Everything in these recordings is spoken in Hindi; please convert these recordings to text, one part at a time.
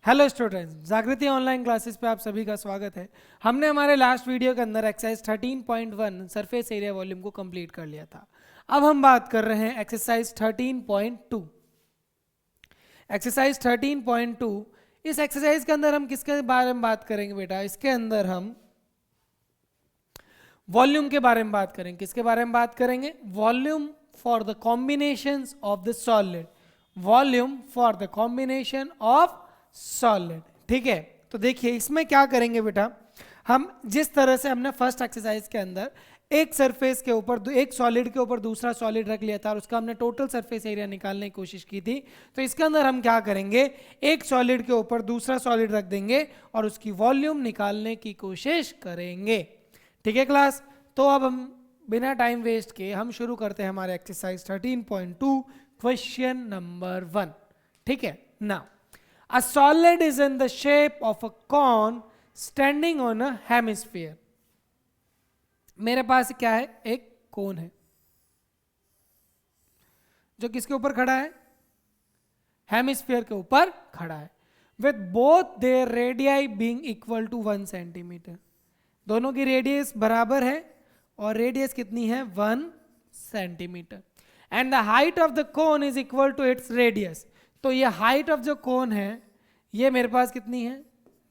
हेलो स्टूडेंट्स, जागृति ऑनलाइन क्लासेस पे आप सभी का स्वागत है। हमने हमारे लास्ट वीडियो के अंदर एक्सरसाइज 13.1 सरफेस एरिया वॉल्यूम को कंप्लीट कर लिया था। अब हम बात कर रहे हैं एक्सरसाइज 13.2। एक्सरसाइज 13.2, इस एक्सरसाइज के अंदर हम किसके बारे में बात करेंगे बेटा? इसके अंदर हम वॉल्यूम के बारे में बात करेंगे। किसके बारे में बात करेंगे? Volume for the combinations of the solid. Volume for the combination of solid. ठीक है, तो देखिए इसमें क्या करेंगे बेटा, हम जिस तरह से हमने फर्स्ट एक्सरसाइज के अंदर एक सरफेस के ऊपर एक सॉलिड के ऊपर दूसरा सॉलिड रख लिया था और उसका हमने टोटल सरफेस एरिया निकालने की कोशिश की थी, तो इसके अंदर हम क्या करेंगे, एक सॉलिड के ऊपर दूसरा सॉलिड रख देंगे और उसकी वॉल्यूम निकालने की कोशिश करेंगे। ठीक है क्लास, तो अब हम बिना टाइम वेस्ट के हम शुरू करते हैं हमारे एक्सरसाइज 13.2 क्वेश्चन नंबर 1। ठीक है ना, a solid is in the shape of a cone standing on a hemisphere। मेरे पास क्या है? एक कोन है जो किसके ऊपर खड़ा है? हेमिस्फीयर के ऊपर खड़ा है। with both their radii being equal to 1 centimetre. दोनों की रेडियस बराबर है और रेडियस कितनी है? 1 centimetre. And the height of the cone is equal to its radius. तो ये हाइट ऑफ जो कोन है ये मेरे पास कितनी है?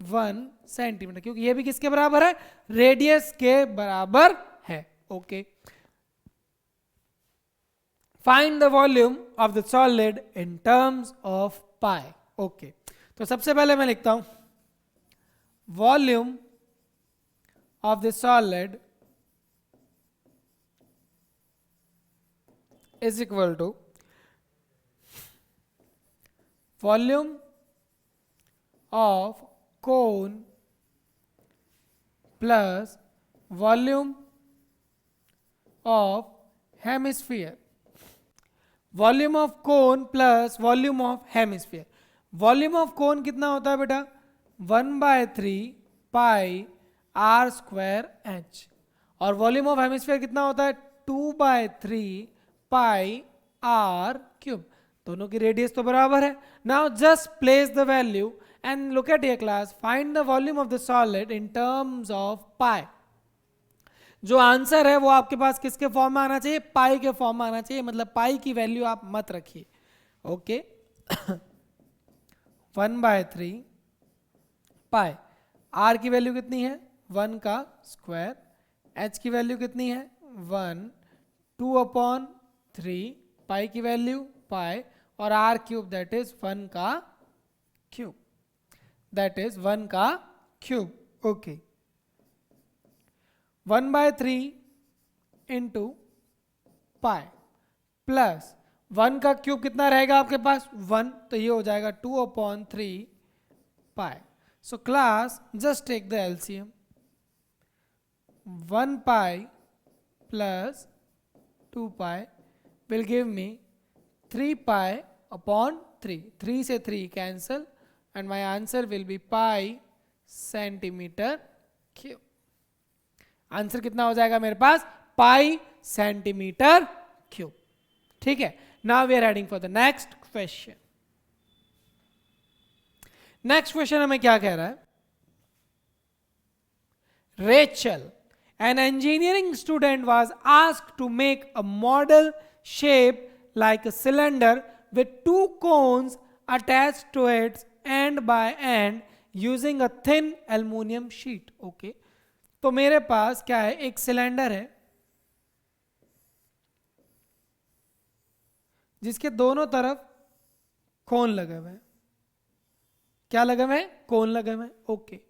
1 सेंटीमीटर, क्योंकि ये भी किसके बराबर है? रेडियस के बराबर है। Okay, find the volume of the solid in terms of pi. Okay, तो सबसे पहले मैं लिखता हूं volume of the solid is equal to volume of cone plus volume of hemisphere। Volume of cone plus volume of hemisphere. Volume of cone कितना होता है बेटा? 1/3 पाई आर स्क्वायर एच। और वॉल्यूम ऑफ हेमिस्फीयर कितना होता है? 2/3 पाई आर क्यूब। दोनों की रेडियस तो बराबर है। Now just place the value and look at ये class, find the volume of the solid in terms of pi. जो आंसर है वो आपके पास किसके फॉर्म में आना चाहिए? पाई के फॉर्म में आना चाहिए। मतलब पाई की वैल्यू आप मत रखिए। ओके, 1/3 पाई, आर की वैल्यू कितनी है? 1 का स्क्वायर। एच की वैल्यू कितनी है? 1। 2/3 पाई की वैल्यू पाई और आर क्यूब दैट इज 1 का क्यूब। दैट इज 1 का cube. Okay, 1/3 into pi plus 1 का क्यूब कितना रहेगा आपके पास? 1, तो ये हो जाएगा 2/3 pi. So class just take the LCM. 1 pi plus 2 pi will give me 3 pi upon 3. 3 से 3 cancel and my answer will be pi centimetre cube. Answer कितना हो जाएगा मेरे पास? पाई सेंटीमीटर क्यूब। ठीक है, now we are heading for the next question. Next question हमें क्या कह रहा है? Rachel, an engineering student, was asked to make a model shaped like a cylinder with 2 cones attached to it end by end using a thin aluminum sheet। Okay, तो मेरे पास क्या है? एक सिलेंडर है जिसके दोनों तरफ कोन लगे हुए हैं। क्या लगे हुए हैं? कोन लगे हुए हैं। Okay,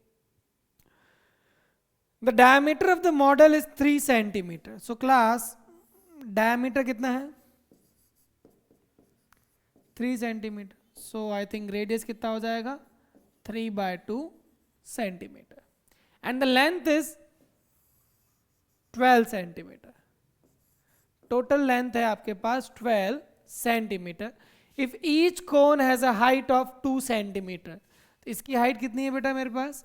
the diameter of the model is 3 centimeter। so class diameter कितना है? 3 centimetre. so I think radius कितना हो जाएगा? 3/2 centimetre and the length is 12 centimetre. total length है आपके पास 12 centimetre. if each cone has a height of 2 centimetre, तो इसकी हाइट कितनी है बेटा मेरे पास?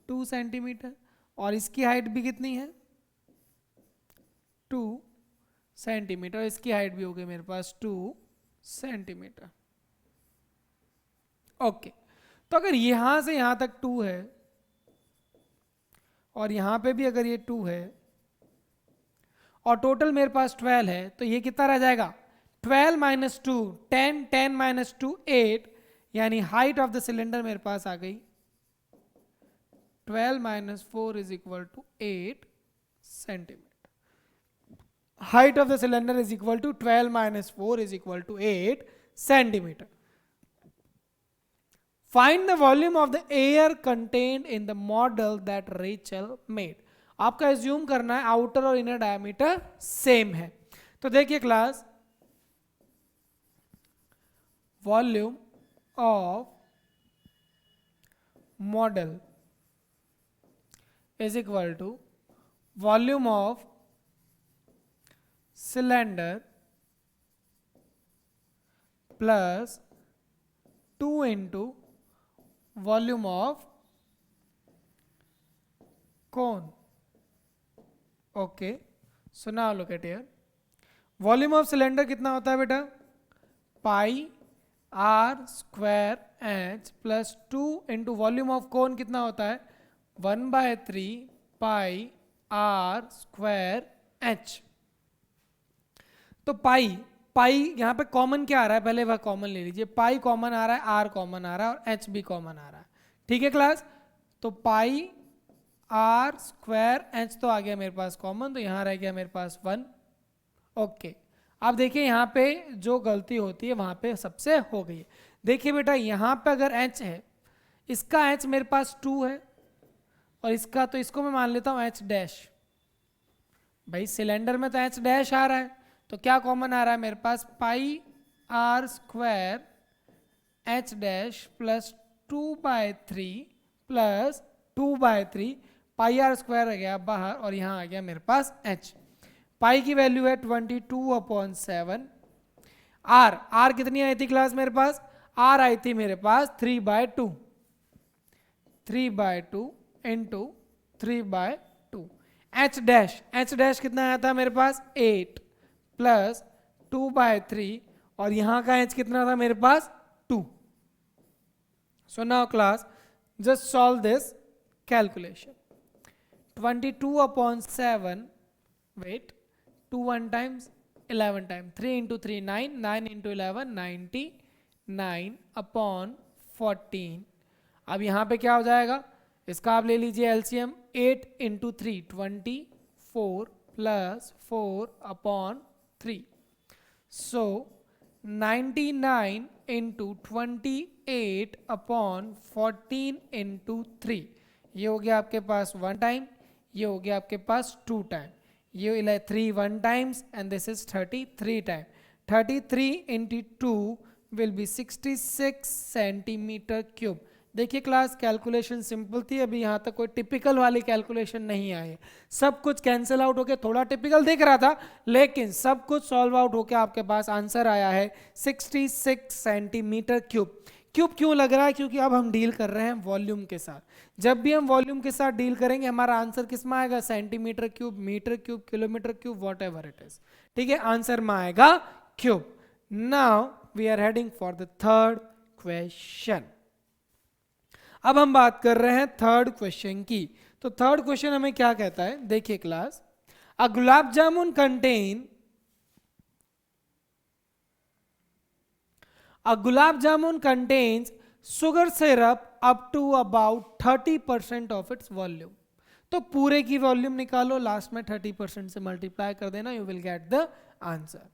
2 सेंटीमीटर। और इसकी हाइट भी कितनी है? 2 सेंटीमीटर। इसकी हाइट भी हो गई मेरे पास 2 सेंटीमीटर। ओके, तो अगर यहां से यहां तक 2 है और यहां पे भी अगर ये 2 है और टोटल मेरे पास 12 है, तो ये कितना रह जाएगा? 12 माइनस 2 10, 10 माइनस 2 8, यानी हाइट ऑफ द सिलेंडर मेरे पास आ गई 12 minus 4 is equal to 8 centimetre. Height of the cylinder is equal to 12 minus 4 is equal to 8 centimetre. Find the volume of the air contained in the model that Rachel made. आपका एज्यूम करना है आउटर और इनर डायमीटर सेम है. तो देखिए class, volume of model is equal to volume of cylinder plus 2 into volume of cone. Okay, so now look at here. Volume of cylinder कितना होता है बेटा? Pi r square h plus 2 into volume of cone कितना होता है? 1/3 पाई आर स्क्वायर एच. तो पाई यहाँ पे कॉमन क्या आ रहा है? पहले वह कॉमन ले लीजिए. पाई कॉमन आ रहा है, आर कॉमन आ रहा है और एच भी कॉमन आ रहा है. ठीक है क्लास, तो पाई आर स्क्वायर एच तो आ गया मेरे पास कॉमन, तो यहां रह गया मेरे पास 1. ओके, अब देखिए यहां पे जो गलती होती है वहां पे सबसे हो गई है. देखिए बेटा, यहां पे अगर एच है, इसका एच मेरे पास 2 है और इसका, तो इसको मैं मान लेता हूं एच डैश. भाई सिलेंडर में तो एच डैश आ रहा है, तो क्या कॉमन आ रहा है मेरे पास? Pi r square h dash plus 2/3 plus 2/3 pi r square आ गया बाहर और यहाँ आ गया मेरे पास एच. पाई की वैल्यू है 22/7. आर कितनी आई थी क्लास मेरे पास? आर आई थी मेरे पास 3/2. 3/2 इंटू 3/2. एच डैश कितना आया था मेरे पास? 8 प्लस 2/3 और यहां का एच कितना था मेरे पास? 2. So now class, just solve this calculation. 22/7, wait, 2 1 times 11 times 3 into 3 9, 9 into 11 99/14. अब यहाँ पे क्या हो जाएगा? इसका आप ले लीजिए LCM. 8 into 3 24 plus 4/3. So 99 into 28/14 into 3. ये हो गया आपके पास 1 टाइम, ये हो गया आपके पास 2 टाइम, ये 3 1 times and this is 33 time. 33 into 2 will be 66 centimetre cube. देखिए क्लास, कैलकुलेशन सिंपल थी. अभी यहाँ तक कोई टिपिकल वाली कैलकुलेशन नहीं आई है. सब कुछ कैंसिल आउट होके थोड़ा टिपिकल दिख रहा था, लेकिन सब कुछ सॉल्व आउट होके आपके पास आंसर आया है 66 सेंटीमीटर क्यूब. क्यूब क्यों लग रहा है? क्योंकि अब हम डील कर रहे हैं वॉल्यूम के साथ. जब भी हम वॉल्यूम के साथ डील करेंगे हमारा आंसर किस में आएगा? Centimetre cube, metre cube, kilometre cube, whatever it is. ठीक है, आंसर में आएगा cube. Now we are heading for the third question. अब हम बात कर रहे हैं थर्ड क्वेश्चन की. तो थर्ड क्वेश्चन हमें क्या कहता है? देखिए class, a gulab jamun contain A gulab jamun contains sugar syrup up to about 30% of its volume. तो पूरे की वॉल्यूम निकालो, लास्ट में 30% से मल्टीप्लाई कर देना, you will get the answer.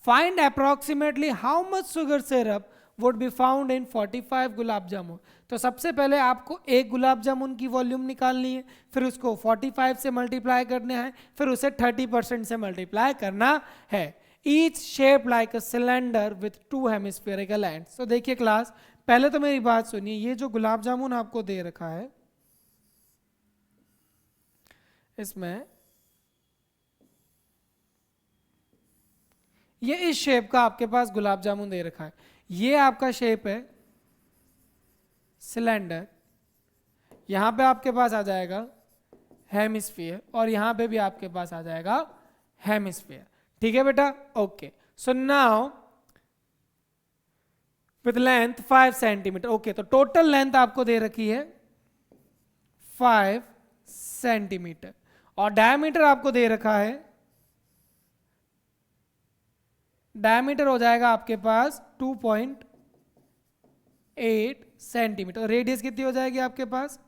Find approximately how much sugar syrup would be found in 45 gulab jamun. तो सबसे पहले आपको एक गुलाब जामुन की वॉल्यूम निकालनी है, फिर उसको 45 से मल्टीप्लाई करना है, फिर उसे 30% से मल्टीप्लाई करना है. Each shaped like a cylinder with 2 hemispherical ends. So देखिए क्लास, पहले तो मेरी बात सुनिए. ये जो गुलाब जामुन आपको दे रखा है, इसमें ये इस शेप का आपके पास गुलाब जामुन दे रखा है. ये आपका शेप है सिलेंडर. यहां पे आपके पास आ जाएगा हेमिस्फीयर और यहां पे भी आपके पास आ जाएगा हेमिस्फीयर. ठीक है बेटा, okay. So now with length 5 centimetre. Okay, तो टोटल लेंथ आपको दे रखी है 5 सेंटीमीटर और डायमीटर आपको दे रखा है, डायमीटर हो जाएगा आपके पास 2.8 सेंटीमीटर। रेडियस कितनी हो जाएगी आपके पास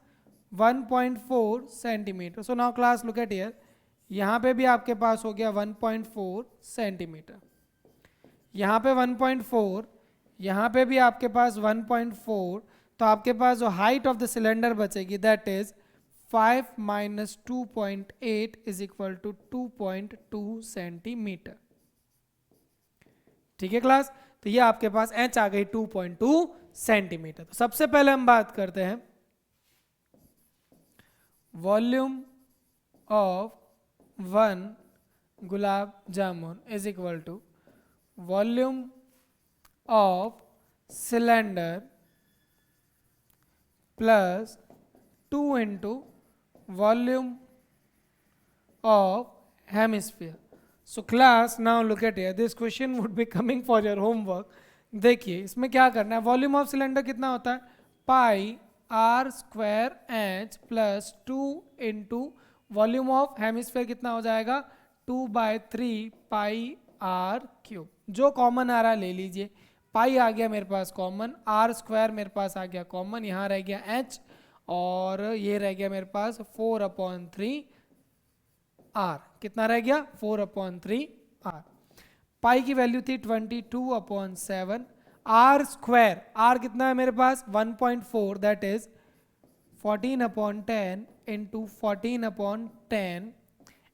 1.4 centimetre. So now class look at here, यहाँ पे भी आपके पास हो गया 1.4 सेंटीमीटर, यहाँ पे 1.4, यहाँ पे भी आपके पास 1.4। तो आपके पास जो हाइट ऑफ द सिलेंडर बचेगी that is 5 minus 2.8 is equal to 2.2 centimetre. ठीक है क्लास, तो ये आपके पास एच आ गई 2.2 सेंटीमीटर। तो सबसे पहले हम बात करते हैं volume of 1 gulab jamun is equal to volume of cylinder plus 2 into volume of hemisphere. So class, now look at here, this question would be coming for your homework. देखिए इसमें क्या करना है, वॉल्यूम ऑफ सिलेंडर कितना होता है pi r square h plus 2 into volume of hemisphere कितना हो जाएगा 2/3 पाई आर क्यूब। जो कॉमन आ रहा है ले लीजिए, पाई आ गया मेरे पास कॉमन, आर स्क्वायर मेरे पास आ गया कॉमन, यहाँ रह गया एच और ये रह गया मेरे पास 4/3 आर। कितना रह गया 4/3 आर। पाई की वैल्यू थी 22/7। आर स्क्वायर, आर कितना है मेरे पास 1.4 दैट इज 14/10 इंटू 14/10।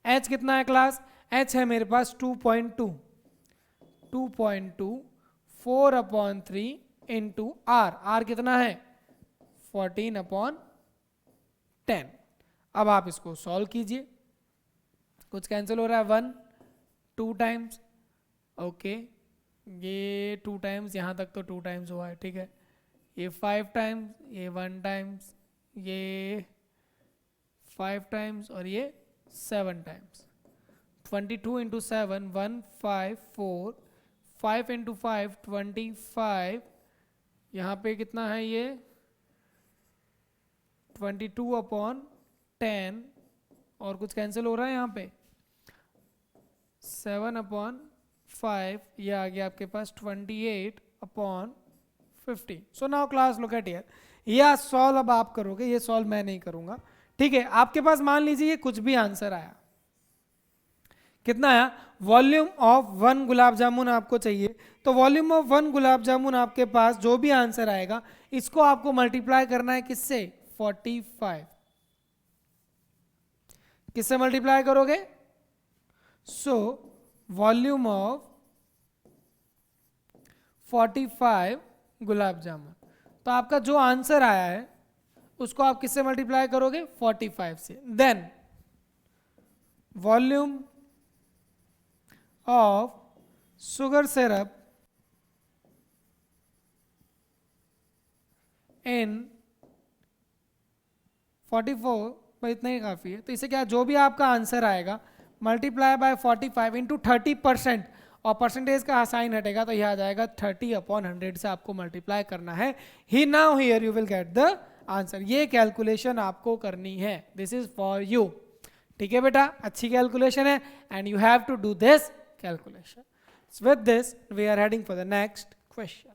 एच कितना है क्लास, एच है मेरे पास 2.2 4/3 इंटू आर, आर कितना है 14/10। अब आप इसको सॉल्व कीजिए, कुछ कैंसिल हो रहा है 1 2 टाइम्स, ओके ये 2 टाइम्स, यहाँ तक तो 2 टाइम्स हुआ है, ठीक है। ये 5 टाइम्स, ये 1 टाइम्स, ये 5 टाइम्स और ये 7 टाइम्स। 22 इंटू 7 154, 5 इंटू 5 25, यहाँ पे कितना है ये 22/10 और कुछ कैंसिल हो रहा है यहाँ पे 7/5, ये आ गया आपके पास 28/50। So now class look at here, ये सॉल्व अब आप करोगे, ये सॉल्व मैं नहीं करूंगा, ठीक है। आपके पास मान लीजिए ये कुछ भी आंसर आया, कितना आया, वॉल्यूम ऑफ 1 गुलाब जामुन आपको चाहिए, तो वॉल्यूम ऑफ 1 गुलाब जामुन आपके पास जो भी आंसर आएगा इसको आपको मल्टीप्लाई करना है किससे 45। किससे मल्टीप्लाई करोगे, so volume of 45 gulab jamun, तो आपका जो आंसर आया है उसको आप किससे मल्टीप्लाई करोगे 45 से। Then volume of sugar syrup in 44, पर इतना ही काफ़ी है, तो इसे क्या जो भी आपका आंसर आएगा मल्टीप्लाई बाय 45 इंटू 30%, और परसेंटेज का साइन हटेगा तो यह आ जाएगा 30/100 से आपको मल्टीप्लाई करना है। ही now here you will get the answer. ये कैलकुलेशन आपको करनी है, दिस इज फॉर यू, ठीक है बेटा, अच्छी कैलकुलेशन है and you have to do this calculation. With this we are heading for the next question.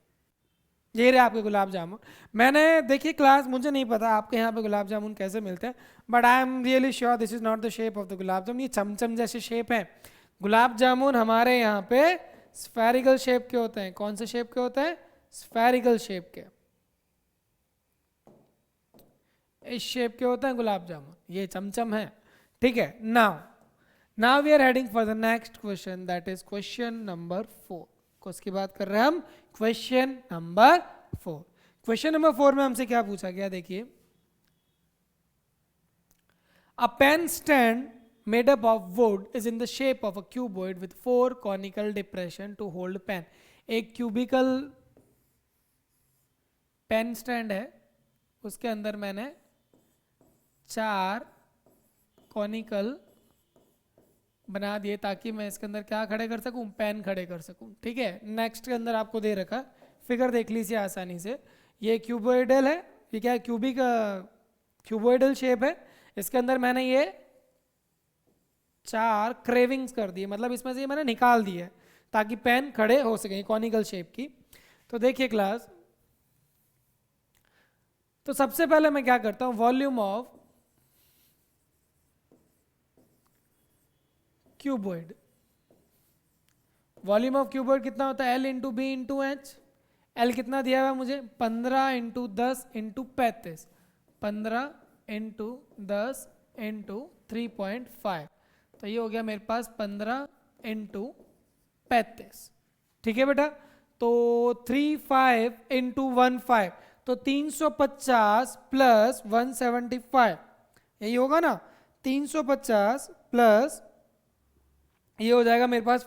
ये रहे आपके गुलाब जामुन। मैंने देखिए क्लास, मुझे नहीं पता आपके यहाँ पे गुलाब जामुन कैसे मिलते हैं, but I am really sure this is not the shape of the gulab jamun. ये चमचम जैसे शेप है। गुलाब जामुन हमारे यहाँ पे स्फेरिकल शेप के होते हैं। कौन से शेप के होते हैं, स्फेरिकल शेप के, इस शेप के होते हैं गुलाब जामुन, ये चमचम है, ठीक है। Now we are heading for the next question, that is question number 4। उसकी बात कर रहे हैं हम, क्वेश्चन नंबर 4। क्वेश्चन नंबर 4 में हमसे क्या पूछा गया, देखिए, a pen stand made up of wood is in the shape of a cuboid with 4 conical depression to hold pen। एक क्यूबिकल पेन स्टैंड है, उसके अंदर मैंने 4 कॉनिकल बना दिए ताकि मैं इसके अंदर क्या खड़े कर सकूं, पेन खड़े कर सकूं, ठीक है। नेक्स्ट के अंदर आपको दे रखा फिगर देख लीजिए आसानी से। ये क्यूबोइडल है, ये क्या है, क्यूबिक क्यूबोइडल शेप है। इसके अंदर मैंने ये 4 क्रेविंग्स कर दिए, मतलब इसमें से ये मैंने निकाल दिया है ताकि पेन खड़े हो सके, कॉनिकल शेप की। तो देखिए क्लास, तो सबसे पहले मैं क्या करता हूं, volume of cuboid, volume of cuboid कितना होता है, L into b into h. L कितना दिया हुआ है मुझे, 15 इंटू 10 इंटू 35, 15 इंटू 10 इंटू 3.5, तो ये हो गया मेरे पास 15 इंटू 35। ठीक है बेटा, तो 35 इंटू 15, तो 350 प्लस 175, यही होगा ना, 350 प्लस ये हो जाएगा मेरे पास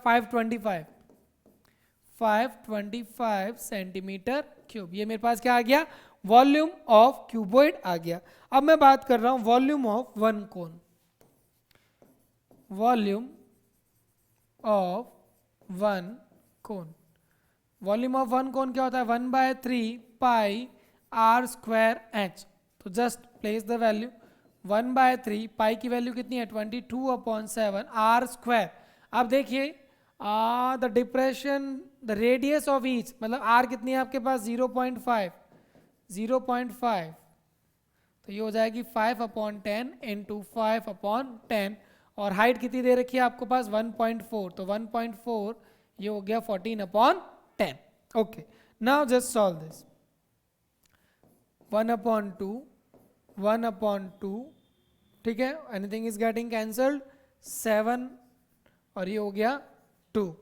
525 सेंटीमीटर क्यूब। ये मेरे पास क्या आ गया, वॉल्यूम ऑफ क्यूबॉइड आ गया। अब मैं बात कर रहा हूं volume of one cone. Volume of one cone, volume of one कोन क्या होता है, 1/3 पाई आर स्क्वायर एच। तो जस्ट प्लेस द वैल्यू, 1/3 पाई की वैल्यू कितनी है, 22/7 आर स्क्वायर। अब देखिए the depression, the radius of each, मतलब आर कितनी है आपके पास, 0.5, तो ये हो जाएगी 5/10 इंटू 5/10, और हाइट कितनी दे रखी है आपको पास 1.4, तो 1.4 ये हो गया 14/10। Okay, now just solve this, 1/2, ठीक है, एनीथिंग इज गेटिंग कैंसल्ड, 7 और ये हो गया 2,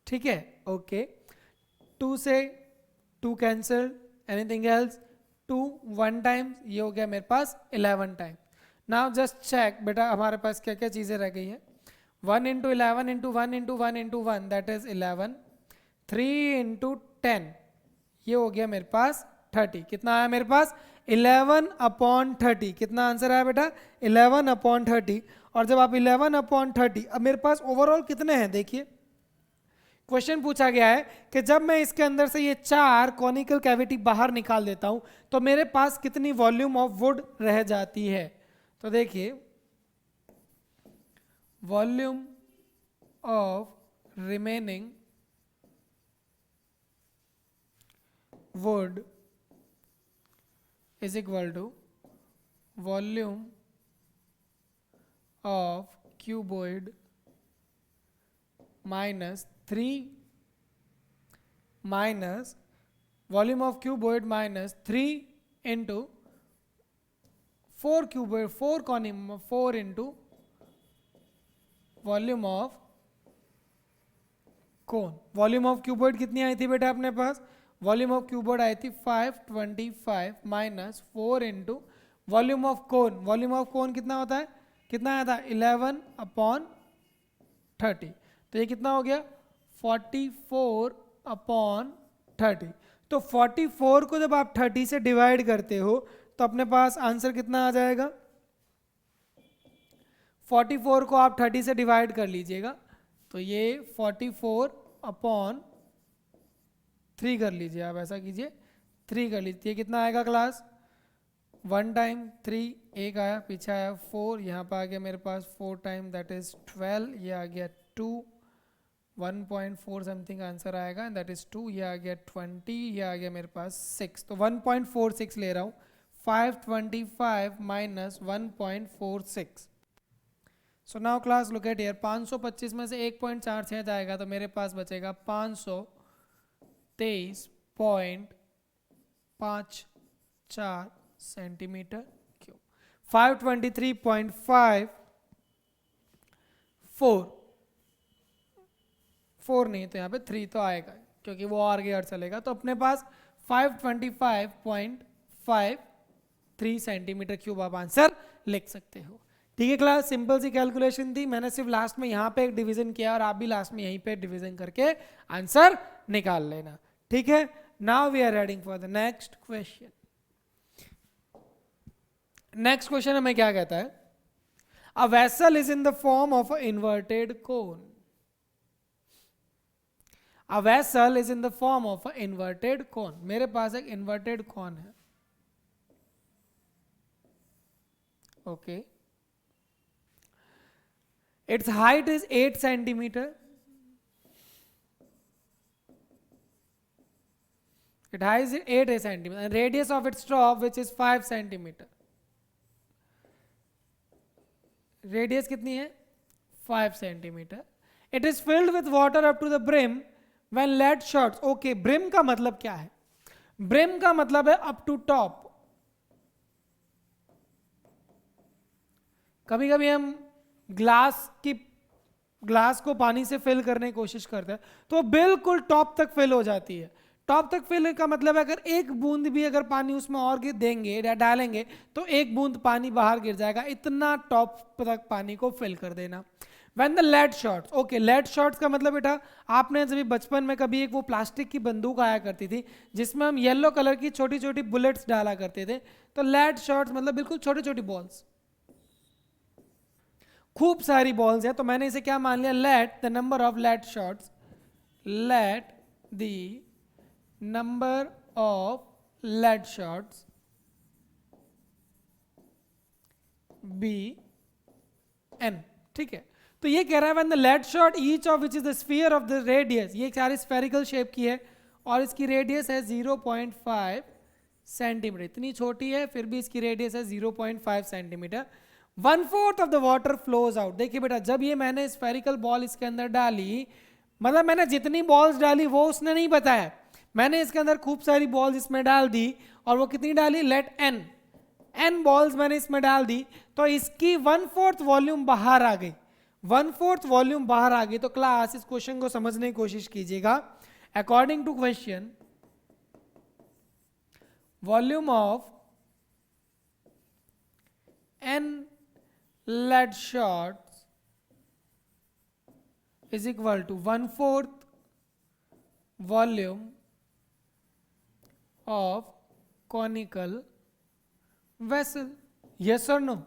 ठीक है। ओके, 2 से 2 कैंसल्ड, एनीथिंग एल्स, 2 1 टाइम, ये हो गया मेरे पास 11 टाइम। नाउ जस्ट चेक बेटा हमारे पास क्या क्या चीज़ें रह गई है, 1 into 11 into 1 into 1 into 1 that is 11, 3 into 10 ये हो गया मेरे पास 30। कितना आया मेरे पास, 11/30। कितना आंसर आया बेटा, 11/30। और जब आप 11/30, अब मेरे पास ओवरऑल कितने हैं, देखिए क्वेश्चन पूछा गया है कि जब मैं इसके अंदर से ये 4 कॉनिकल कैविटी बाहर निकाल देता हूं तो मेरे पास कितनी वॉल्यूम ऑफ वुड रह जाती है। तो देखिए volume of remaining would is equal to volume of cuboid minus 3 minus volume of cuboid minus 3 into 4 cuboid, 4 conim, 4 into volume of cone। Volume of cuboid कितनी आई थी बेटा अपने पास, वॉल्यूम ऑफ क्यूबॉइड आई थी 525 minus 4 into volume of cone. Volume of cone कितना होता है, कितना आया था, 11/30, तो ये कितना हो गया 44/30। तो 44 को जब आप 30 से डिवाइड करते हो तो अपने पास आंसर कितना आ जाएगा, 44 को आप 30 से डिवाइड कर लीजिएगा, तो ये 44/3 कर लीजिए, आप ऐसा कीजिए 3 कर लीजिए, ये कितना आएगा क्लास, 1 टाइम 3 एक आया, पीछे आया 4, यहाँ पर आ गया मेरे पास 4 टाइम दैट इज 12, ये आ गया 2, 1.4 समथिंग आंसर आएगा दैट इज 2, ये आ गया 20, ये आ गया मेरे पास 6, तो 1.46 ले रहा हूँ, 525 minus 1.46। So now class look at here, 525 में से 1.46 जाएगा तो मेरे पास बचेगा 523.54 सेंटीमीटर क्यूब। 523.4 नहीं तो यहाँ पे 3 तो आएगा क्योंकि वो आगे और चलेगा, तो अपने पास 525.53 सेंटीमीटर क्यूब आप आंसर लिख सकते हो। ठीक है क्लास, सिंपल सी कैलकुलेशन थी, मैंने सिर्फ लास्ट में यहाँ पे एक डिवीजन किया और आप भी लास्ट में यहीं पे डिवीजन करके आंसर निकाल लेना। ठीक है, now we are heading for the next question. Next question हमें क्या कहता है, a vessel is in the form of a inverted cone. A vessel is in the form of a inverted cone. मेरे पास एक इन्वर्टेड कोन है, okay, its height is 8 centimetre, it has 8 centimeter and radius of its top which is 5 centimeter। Radius कितनी है? 5 centimetre. It is filled with water up to the brim when lead shots. Okay, brim का मतलब क्या है? ब्रिम का मतलब है अप टू टॉप। कभी कभी हम ग्लास को पानी से फिल करने की कोशिश करते हैं तो बिल्कुल टॉप तक फिल हो जाती है। टॉप तक फिल का मतलब है अगर एक बूंद भी अगर पानी उसमें और देंगे या डालेंगे तो एक बूंद पानी बाहर गिर जाएगा, इतना टॉप तक पानी को फिल कर देना। When the lead shots, okay, lead shots का मतलब बेटा आपने जब बचपन में कभी एक वो प्लास्टिक की बंदूक आया करती थी जिसमें हम येलो कलर की छोटी छोटी बुलेट्स डाला करते थे, तो lead shots मतलब बिल्कुल छोटी छोटी बॉल्स, खूब सारी बॉल्स है। तो मैंने इसे क्या मान लिया? Let the number of lead shots, let the number of lead shots be n। ठीक है, तो ये कह रहा है when the lead shot each of which is the sphere of the radius, ये सारी स्फेरिकल शेप की है और इसकी रेडियस है 0.5 सेंटीमीटर, इतनी छोटी है फिर भी इसकी रेडियस है 0.5 centimetre. 1/4 of the water flows out. देखिए बेटा, जब ये मैंने स्फेरिकल बॉल इसके अंदर डाली, मतलब मैंने जितनी बॉल्स डाली वो उसने नहीं बताया, मैंने इसके अंदर खूब सारी बॉल्स इसमें डाल दी और वो कितनी डाली? लेट n बॉल्स मैंने इसमें डाल दी, तो इसकी 1/4 वॉल्यूम बाहर आ गई। 1/4 वॉल्यूम बाहर आ गई। तो क्लास इस क्वेश्चन को समझने की कोशिश कीजिएगा। According to question, volume of n lead shots is equal to 1/4 volume of conical vessel। yes or no?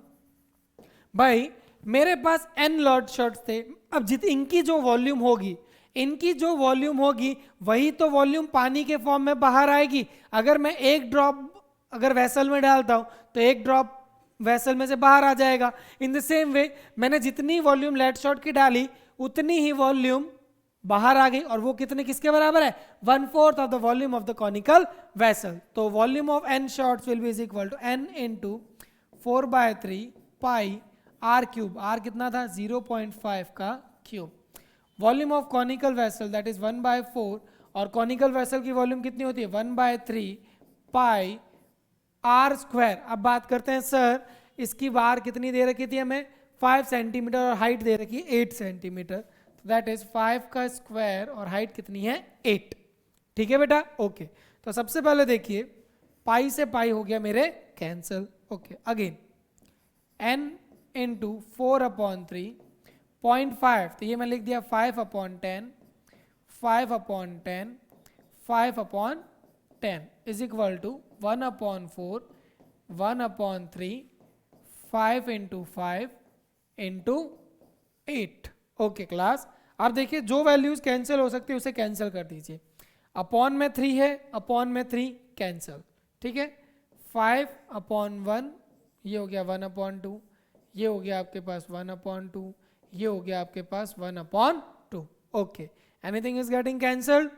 भाई मेरे पास n lead shots थे, अब इनकी जो वॉल्यूम होगी, इनकी जो वॉल्यूम होगी वही तो वॉल्यूम पानी के फॉर्म में बाहर आएगी। अगर मैं एक ड्रॉप अगर वेसल में डालता हूं तो एक ड्रॉप वेसल में से बाहर आ जाएगा। इन द सेम वे मैंने जितनी वॉल्यूम लेड शॉट की डाली उतनी ही वॉल्यूम बाहर आ गई, और वो कितने किसके बराबर है? 1/4 of the volume of the conical vessel. तो volume of n shots will be is equal to n into 4/3 pi r cube. r कितना था? 0.5 का cube. Volume of conical vessel that is 1/4, और कॉनिकल वेसल की वॉल्यूम कितनी होती है? 1/3 पाई आर स्क्वायर। अब बात करते हैं सर इसकी वार कितनी दे रखी थी हमें? 5 सेंटीमीटर और हाइट दे रखी है 8 सेंटीमीटर, तो दैट इज 5 का स्क्वायर और हाइट कितनी है? 8। ठीक है बेटा, ओके। तो सबसे पहले देखिए पाई से पाई हो गया मेरे cancel. Okay, again n into 4/3 0.5, तो ये मैं लिख दिया 5/10, 5/10, 5/10 is equal to 1/4, 1/3, 5 into 5 into 8। Okay class, अब देखिए जो वैल्यूज कैंसिल हो सकती है उसे कैंसिल कर दीजिए। अपॉन में 3 है, अपॉन में 3 कैंसिल। ठीक है, 5/1 ये हो गया 1/2, ये हो गया आपके पास 1/2, ये हो गया आपके पास 1/2। Okay, anything is getting cancelled?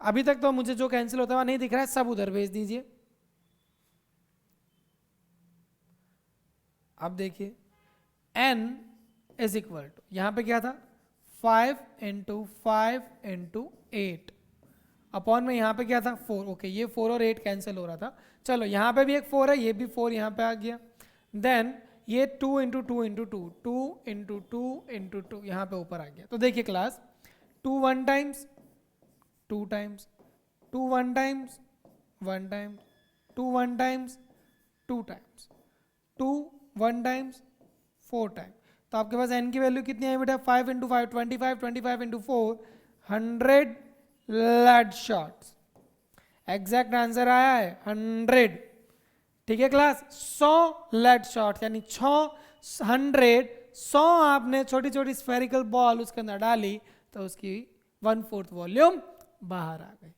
अभी तक तो मुझे जो कैंसिल होता हुआ नहीं दिख रहा है, सब उधर भेज दीजिए। अब देखिए n इज इक्वल टू, यहां पे क्या था? 5 इंटू 5 इंटू 8, अपॉन में यहां पे क्या था? 4। ओके, ये 4 और 8 कैंसिल हो रहा था। चलो यहां पे भी एक 4 है, ये भी 4 यहां पे आ गया। देन ये 2 इंटू 2 इंटू 2, 2 इंटू 2 इंटू 2 यहां पे ऊपर आ गया। तो देखिए class, 2 1 times, 2 times, 2 1 times, 1 times, 2 1 times, 2 times, 2 1 times, 4 times. तो आपके पास n की वैल्यू कितनी आई बेटा? 5 into 5 25, 25 into 4 100 lead shots. Exact answer आया है 100। ठीक है क्लास, 100 लेड शॉट यानी 100 आपने छोटी छोटी स्फेरिकल बॉल उसके अंदर डाली तो उसकी 1/4 वॉल्यूम बाहर आ गई।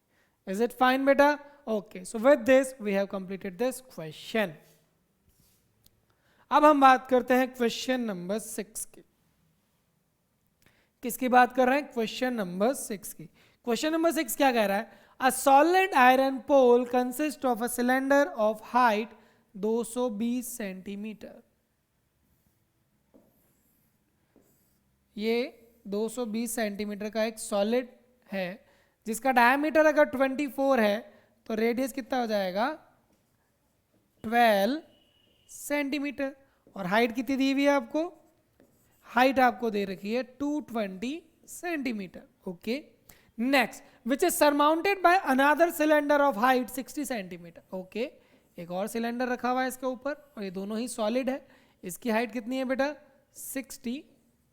इज इट फाइन बेटा? Okay, so with this we have completed this question. अब हम बात करते हैं क्वेश्चन नंबर 6 की। किसकी बात कर रहे हैं? क्वेश्चन नंबर 6 की। क्वेश्चन नंबर 6 क्या कह रहा है? A solid iron pole consist of a cylinder of height 220 centimetre. ये 220 सेंटीमीटर का एक सॉलिड है जिसका डायमीटर अगर 24 है तो रेडियस कितना हो जाएगा? 12 सेंटीमीटर। और हाइट कितनी दी हुई है आपको? हाइट आपको दे रखी है 220 centimetre. Okay, next, which is surmounted by another cylinder of height 60 centimetre. Okay, एक और सिलेंडर रखा हुआ है इसके ऊपर और ये दोनों ही सॉलिड है। इसकी हाइट कितनी है बेटा? 60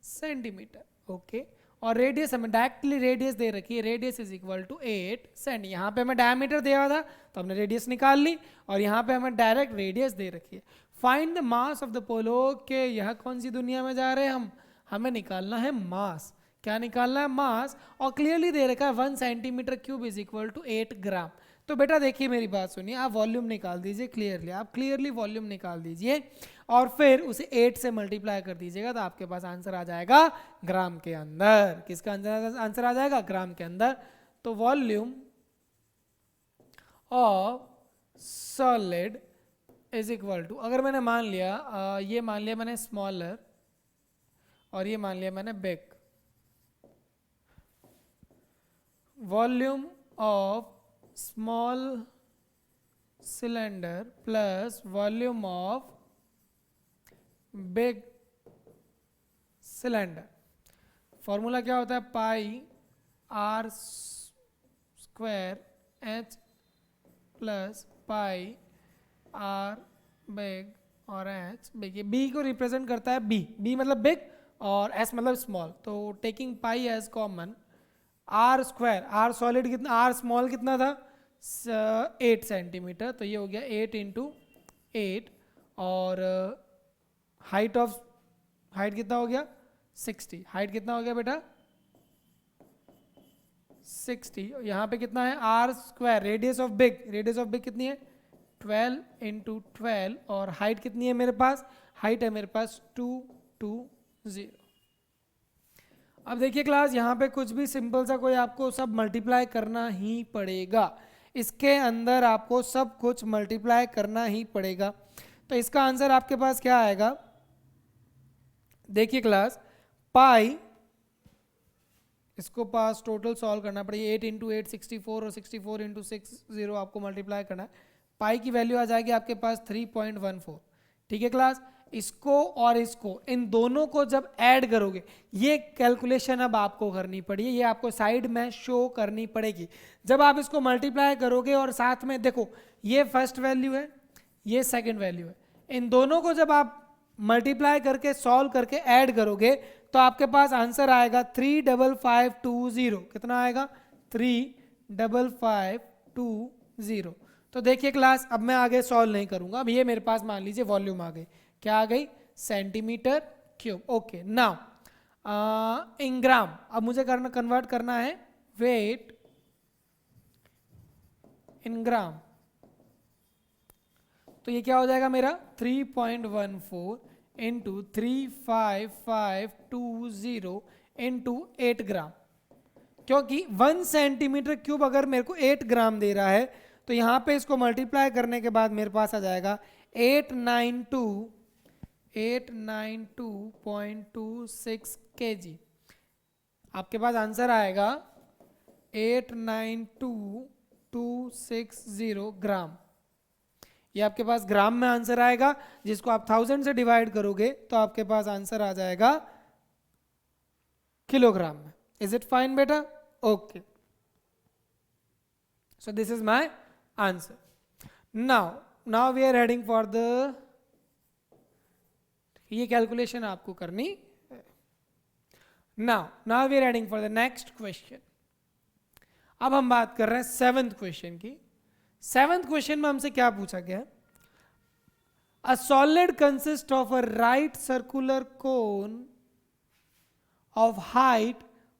सेंटीमीटर। ओके, और रेडियस हमें डायरेक्टली रेडियस दे रखी है, radius is equal to 8 cent. यहाँ पे हमें डायमीटर दिया हुआ था तो हमने रेडियस निकाल ली, और यहाँ पे हमें डायरेक्ट रेडियस दे रखी है। Find the mass of the pole. Okay, यह कौन सी दुनिया में जा रहे हैं हम? हमें निकालना है मास। क्या निकालना है? मास। और क्लियरली दे रखा है 1 centimetre cube is equal to 8 gram. तो बेटा देखिए, मेरी बात सुनिए, आप वॉल्यूम निकाल दीजिए क्लियरली, आप क्लियरली वॉल्यूम निकाल दीजिए और फिर उसे 8 से मल्टीप्लाई कर दीजिएगा तो आपके पास आंसर आ जाएगा ग्राम के अंदर। किसका आंसर आ जाएगा? ग्राम के अंदर। तो volume of solid is equal to, अगर मैंने मान लिया ये मान लिया मैंने स्मॉलर और ये मान लिया मैंने big, volume of small cylinder plus volume of big cylinder. Formula क्या होता है? Pi r square h plus pi r big और एच बिग। ये बी को रिप्रेजेंट करता है बी, बी मतलब बिग और एस मतलब स्मॉल। तो taking pi as common, r square, r solid कितना, आर स्मॉल कितना था? 8 सेंटीमीटर। तो ये हो गया 8 इंटू 8 और हाइट कितना हो गया? 60। हाइट कितना हो गया बेटा? 60। यहाँ पे कितना है? R square. Radius of big कितनी है? 12 इंटू 12 और हाइट कितनी है मेरे पास? हाइट है मेरे पास 220। अब देखिए क्लास, यहाँ पे कुछ भी सिंपल सा कोई आपको सब मल्टीप्लाई करना ही पड़ेगा। इसके अंदर आपको सब कुछ मल्टीप्लाई करना ही पड़ेगा। तो इसका आंसर आपके पास क्या आएगा? देखिए क्लास, पाई, इसको पास टोटल सॉल्व करना पड़ेगा। 8 इंटू 8 64 और 64 इंटू 60 आपको मल्टीप्लाई करना है। पाई की वैल्यू आ जाएगी आपके पास 3.14। ठीक है क्लास, इसको और इसको, इन दोनों को जब ऐड करोगे, ये कैलकुलेशन अब आपको करनी पड़ेगी, ये आपको साइड में शो करनी पड़ेगी। जब आप इसको मल्टीप्लाई करोगे और साथ में देखो, ये फर्स्ट वैल्यू है, ये सेकंड वैल्यू है, इन दोनों को जब आप मल्टीप्लाई करके सॉल्व करके ऐड करोगे तो आपके पास आंसर आएगा 35520। कितना आएगा? 35520। तो देखिए क्लास, अब मैं आगे सॉल्व नहीं करूंगा। अब ये मेरे पास मान लीजिए वॉल्यूम आ गई, क्या आ गई? Centimetre cube. Okay, now in gram अब मुझे कन्वर्ट करना है वेट इन ग्राम। तो ये क्या हो जाएगा मेरा? 3.14 इंटू 35520 इंटू 8 ग्राम। क्योंकि 1 सेंटीमीटर क्यूब अगर मेरे को 8 ग्राम दे रहा है तो यहाँ पे इसको मल्टीप्लाई करने के बाद मेरे पास आ जाएगा 892.26 kg। आपके पास आंसर आएगा 892.260 ग्राम। ये आपके पास ग्राम में आंसर आएगा, जिसको आप 1000 से डिवाइड करोगे तो आपके पास आंसर आ जाएगा किलोग्राम में। इज इट फाइन बेटा? Okay, so this is my answer. Now we are heading for the, ये कैलकुलेशन आपको करनी है। now we are heading for the next question. अब हम बात कर रहे हैं 7th क्वेश्चन की। 7th क्वेश्चन में हमसे क्या पूछा गया? A solid consists of a right circular cone of height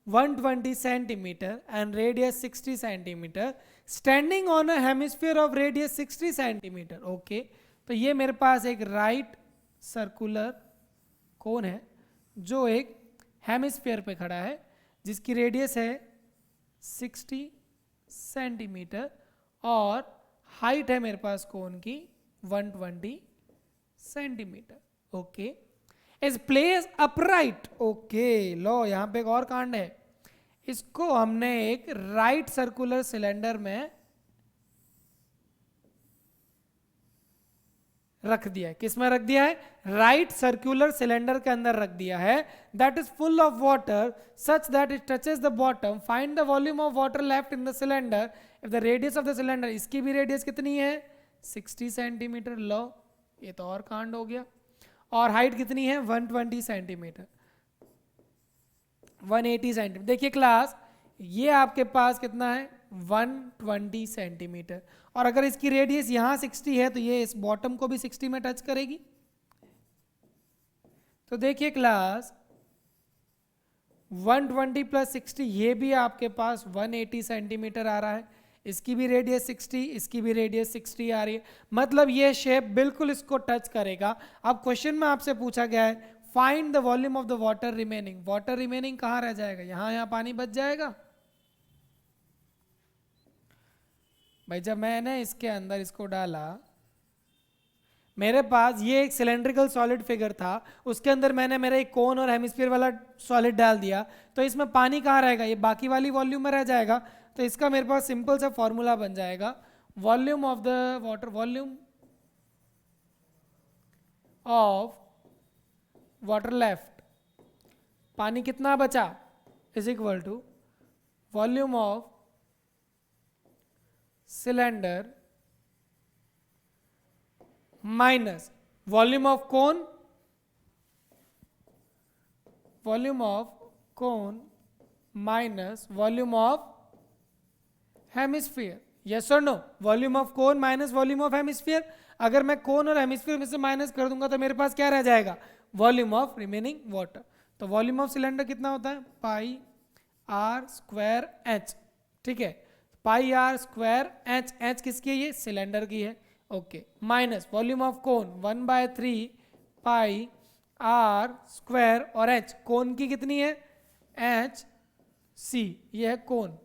120 centimeter and radius 60 centimeter standing on a hemisphere of radius 60 centimeter. Okay तो ये मेरे पास एक राइट सर्कुलर कोन है जो एक हेमिस्फीयर पे खड़ा है जिसकी रेडियस है 60 सेंटीमीटर और हाइट है मेरे पास कोन की 120 centimetre. Okay is place upright. Okay लो यहाँ पे एक और कांड है. इसको हमने एक राइट सर्कुलर सिलेंडर में रख दिया है. किस में रख दिया है? राइट सर्कुलर सिलेंडर के अंदर रख दिया है. That is full of water such that it touches the bottom. Find the volume of water left in the cylinder if the radius of the cylinder. इसकी भी रेडियस कितनी है? 60 सेंटीमीटर. लो ये तो और कांड हो गया. और हाइट कितनी है? 120 सेंटीमीटर, 180 सेंटीमीटर. देखिए क्लास ये आपके पास कितना है? 120 सेंटीमीटर. और अगर इसकी रेडियस यहां 60 है तो ये इस बॉटम को भी 60 में टच करेगी. तो देखिए क्लास 120 प्लस 60 ये भी आपके पास 180 सेंटीमीटर आ रहा है. इसकी भी रेडियस 60, इसकी भी रेडियस 60 आ रही है. मतलब ये शेप बिल्कुल इसको टच करेगा. अब क्वेश्चन में आपसे पूछा गया है find the volume of the water remaining. Water remaining कहाँ रह जाएगा? यहां पानी बच जाएगा. भाई जब मैंने इसके अंदर इसको डाला मेरे पास ये एक सिलेंड्रिकल सॉलिड फिगर था, उसके अंदर मैंने मेरा एक कोन और हेमिस्फीयर वाला सॉलिड डाल दिया तो इसमें पानी कहाँ रहेगा? ये बाकी वाली वॉल्यूम में रह जाएगा. तो इसका मेरे पास सिंपल सा फॉर्मूला बन जाएगा volume of the water, volume of water left, पानी कितना बचा, is equal to volume of cylinder minus volume of cone, volume of cone minus volume of hemisphere. Yes और no? Volume of cone minus volume of hemisphere. अगर मैं कोन और हेमिस्फीयर में से माइनस कर दूंगा तो मेरे पास क्या रह जाएगा? Volume of remaining water. तो वॉल्यूम ऑफ सिलेंडर कितना होता है? Pi r square h. ठीक है, pi r square h. H किसकी है? ये सिलेंडर की है. Okay minus volume of cone 1/3 pi r square और एच. कोन की कितनी है? H c. ये है कोन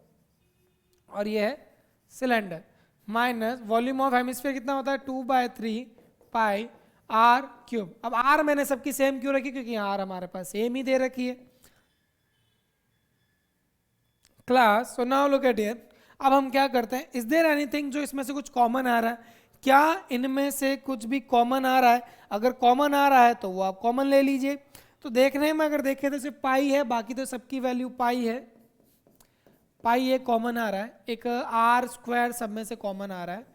और ये है cylinder. Minus volume of hemisphere कितना होता है? 2/3 पाई आर क्यूब. अब आर मैंने सबकी सेम क्यों रखी? क्योंकि आर हमारे पास सेम ही दे रखी है class. So now look at here. अब हम क्या करते हैं? इज देयर एनीथिंग जो इसमें से कुछ कॉमन आ रहा है? क्या इनमें से कुछ भी कॉमन आ रहा है? अगर कॉमन आ रहा है तो वो आप कॉमन ले लीजिए. तो देखने में अगर देखें तो सिर्फ पाई है, बाकी तो सबकी वैल्यू पाई है. पाई एक कॉमन आ रहा है, एक आर स्क्वायर सब में से कॉमन आ रहा है.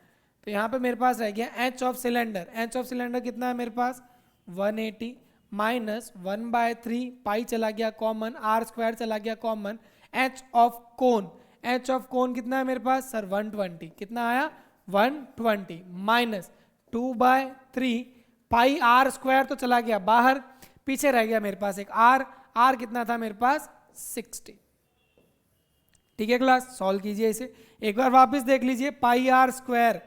तो यहाँ पे मेरे पास रह गया H of cylinder. H of cylinder कितना है मेरे पास? 180 माइनस 1/3 पाई चला गया कॉमन, आर स्क्वायर चला गया common. H of cone, H of cone कितना है मेरे पास? सर 120. कितना आया? 120 माइनस 2/3 पाई आर स्क्वायर तो चला गया बाहर, पीछे रह गया मेरे पास एक आर. आर कितना था मेरे पास? 60. ठीक है क्लास, सॉल्व कीजिए इसे. एक बार वापस देख लीजिए. पाई आर स्क्वायर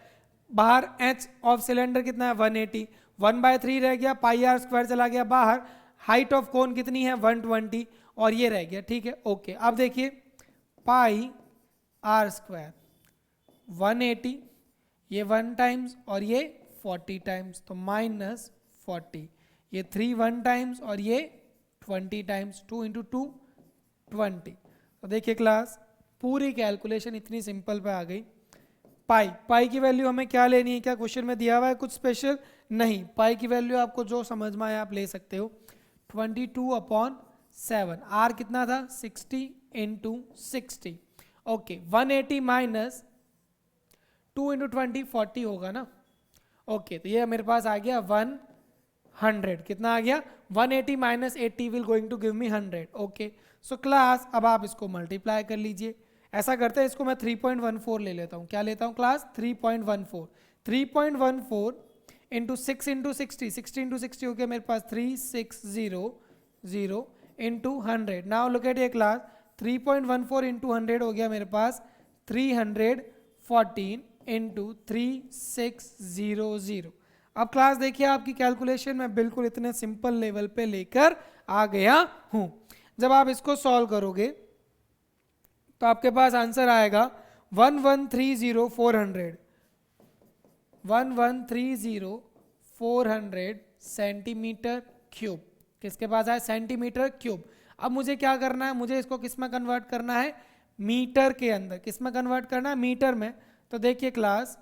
बाहर, एच ऑफ सिलेंडर कितना है? 180. 1/3 रह गया, पाई आर स्क्वायर चला गया बाहर. हाइट ऑफ कोन कितनी है? 120 और ये रह गया. ठीक है ओके. अब देखिए पाई आर स्क्वायर 180, ये 1 टाइम्स और ये 40 टाइम्स, तो माइनस 40. ये 3 1 टाइम्स और ये 20 टाइम्स. 2 × 2 20. तो देखिए क्लास पूरी कैलकुलेशन इतनी सिंपल पे आ गई. पाई, पाई की वैल्यू हमें क्या लेनी है? क्या क्वेश्चन में दिया हुआ है कुछ स्पेशल? नहीं. पाई की वैल्यू आपको जो समझ में आया आप ले सकते हो. 22/7. आर कितना था? 60 × 60. ओके 180 माइनस 2 × 20 40 होगा ना. ओके तो ये मेरे पास आ गया 100. कितना आ गया? 180 minus 80 will going to give me 100. Okay so class अब आप इसको मल्टीप्लाई कर लीजिए. ऐसा करते हैं इसको मैं 3.14 ले लेता हूँ. क्या लेता हूँ क्लास? 3.14. 3.14 इंटू 6 × 60. 60 × 60 हो गया मेरे पास 3600 इंटू 100. नाउ लुक एट ये क्लास 3.14 इंटू 100 हो गया मेरे पास 314 इंटू 3600। अब क्लास देखिए आपकी कैलकुलेशन मैं बिल्कुल इतने सिंपल लेवल पे लेकर आ गया हूं। जब आप इसको सॉल्व करोगे तो आपके पास आंसर आएगा 1130 400 सेंटीमीटर क्यूब। किसके पास आया? Centimetre cube. अब मुझे क्या करना है, मुझे इसको किस में कन्वर्ट करना है? मीटर के अंदर। किस में कन्वर्ट करना है? मीटर में। तो देखिए क्लास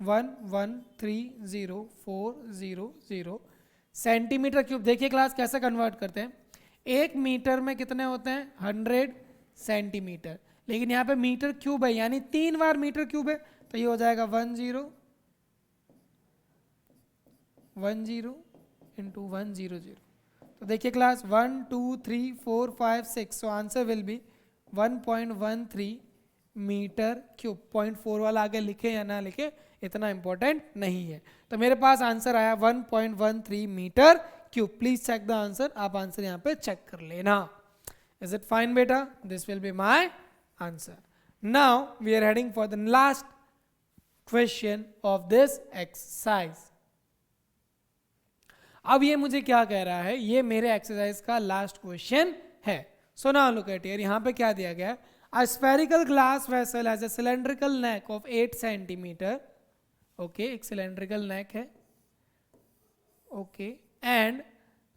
1130 सेंटीमीटर क्यूब। देखिए क्लास कैसे कन्वर्ट करते हैं, एक मीटर में कितने होते हैं? 100 सेंटीमीटर, लेकिन यहाँ पे मीटर क्यूब है यानी 3 बार मीटर क्यूब है, तो ये हो जाएगा 10 इंटू 100। तो देखिए class 1 2 3 4 5 6, so answer will be 1.13 metre cube. 0.4 वाला आगे लिखे या ना लिखे इतना इंपॉर्टेंट नहीं है। तो मेरे पास आंसर आया 1.13 metre cube. Please check the answer. आप आंसर यहाँ पे चेक कर लेना। इज इट फाइन बेटा? This will be my answer. Now we are heading for the last question of this exercise. अब ये मुझे क्या कह रहा है, ये मेरे एक्सरसाइज का लास्ट क्वेश्चन है। सो नाउ लुक एट हियर, यहाँ पे क्या दिया गया है? A spherical glass vessel has a cylindrical neck of 8 centimeter. Okay, एक cylindrical neck है. Okay, and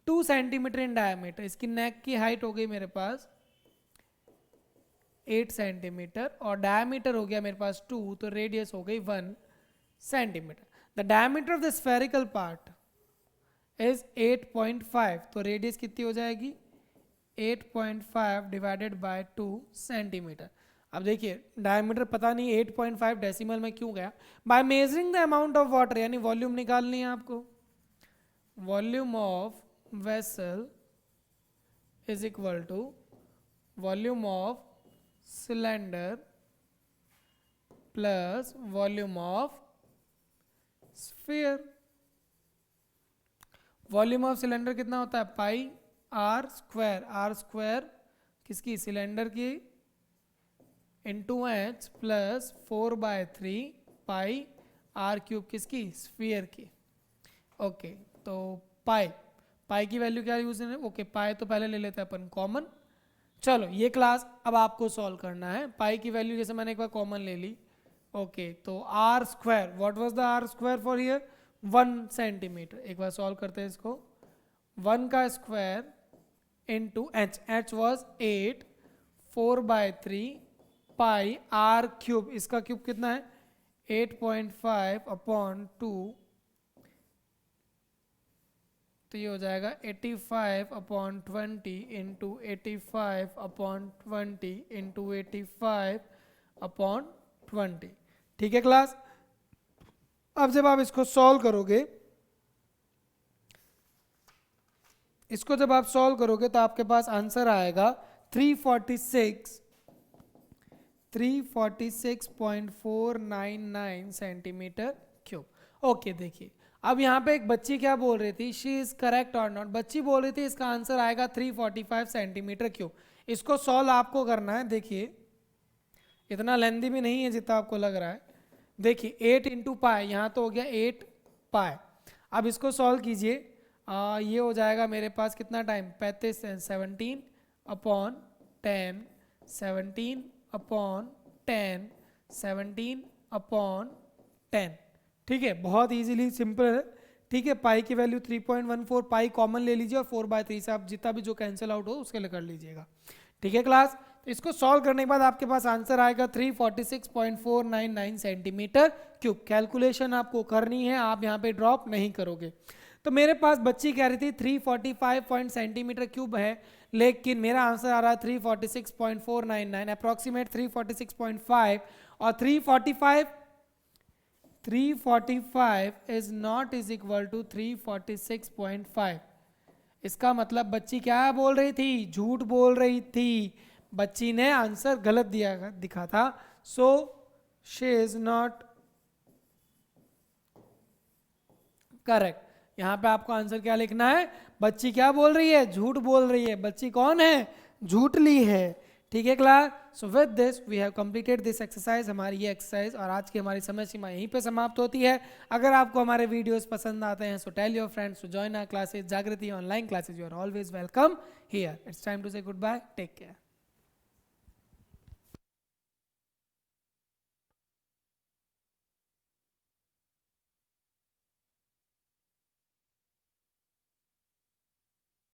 2 centimeter in diameter. इसकी neck की height हो गई मेरे पास 8 centimeter और diameter हो गया मेरे पास 2, तो radius हो गई 1 centimeter. The diameter of the spherical part is 8.5, तो radius कितनी हो जाएगी? 8.5 डिवाइडेड बाय 2 सेंटीमीटर। अब देखिए डायमीटर पता नहीं 8.5 डेसिमल में क्यों गया। By measuring the amount of water, यानी वॉल्यूम निकालनी है आपको। Volume of vessel is equal to volume of cylinder plus volume of sphere. Volume of cylinder कितना होता है? Pi r square. R square किसकी? सिलेंडर की, into h plus 4/3 pi r cube किसकी? स्फीयर की। ओके, तो पाई की वैल्यू क्या यूज है? ओके, पाई तो पहले ले लेते हैं अपन कॉमन। चलो ये क्लास अब आपको सॉल्व करना है। पाई की वैल्यू जैसे मैंने एक बार कॉमन ले ली। ओके, तो r square, what was the r square for here? 1 centimetre. एक बार सॉल्व करते हैं इसको। 1 का square into h, h was 8, 4/3 pi r cube, इसका क्यूब कितना है? 8.5/2, तो ये हो जाएगा 85/20 इंटू 85/20 इंटू 85/20। ठीक है क्लास? अब जब आप इसको सॉल्व करोगे, इसको जब आप सॉल्व करोगे तो आपके पास आंसर आएगा 346.499 सेंटीमीटर क्यूब। ओके, देखिए अब यहाँ पे एक बच्ची क्या बोल रही थी? शी इज करेक्ट और नॉट। बच्ची बोल रही थी इसका आंसर आएगा 345 सेंटीमीटर क्यूब। इसको सॉल्व आपको करना है। देखिए इतना लेंदी भी नहीं है जितना आपको लग रहा है। देखिए 8 इंटू पाई, यहाँ तो हो गया 8 पाई। अब इसको सॉल्व कीजिए। ये हो जाएगा मेरे पास कितना टाइम? 35 17/10 17/10 17/10। ठीक है, बहुत इजीली सिंपल है। ठीक है, पाई की वैल्यू 3.14, पाई कॉमन ले लीजिए और 4/3 से आप जितना भी जो कैंसिल आउट हो उसके लिए कर लीजिएगा। ठीक है क्लास? तो इसको सॉल्व करने के बाद आपके पास आंसर आएगा 346.499 सेंटीमीटर क्यूब। कैलकुलेशन आपको करनी है, आप यहाँ पे ड्रॉप नहीं करोगे। तो मेरे पास बच्ची कह रही थी 345 सेंटीमीटर क्यूब है, लेकिन मेरा आंसर आ रहा है 346.499, अप्रॉक्सीमेट 346.5, और 345 is not is equal to 346.5। इसका मतलब बच्ची क्या बोल रही थी? झूठ बोल रही थी। बच्ची ने आंसर गलत दिखा था। So she is not correct. यहाँ पे आपको आंसर क्या लिखना है? बच्ची क्या बोल रही है? झूठ बोल रही है। बच्ची कौन है? झूठली है। ठीक है class? So with this we have completed this exercise, हमारी ये एक्सरसाइज और आज की हमारी समय सीमा यहीं पे समाप्त होती है। अगर आपको हमारे वीडियोस पसंद आते हैं so tell your friends to join our classes, Jagriti online classes, you are always welcome here. It's time to say goodbye, take care.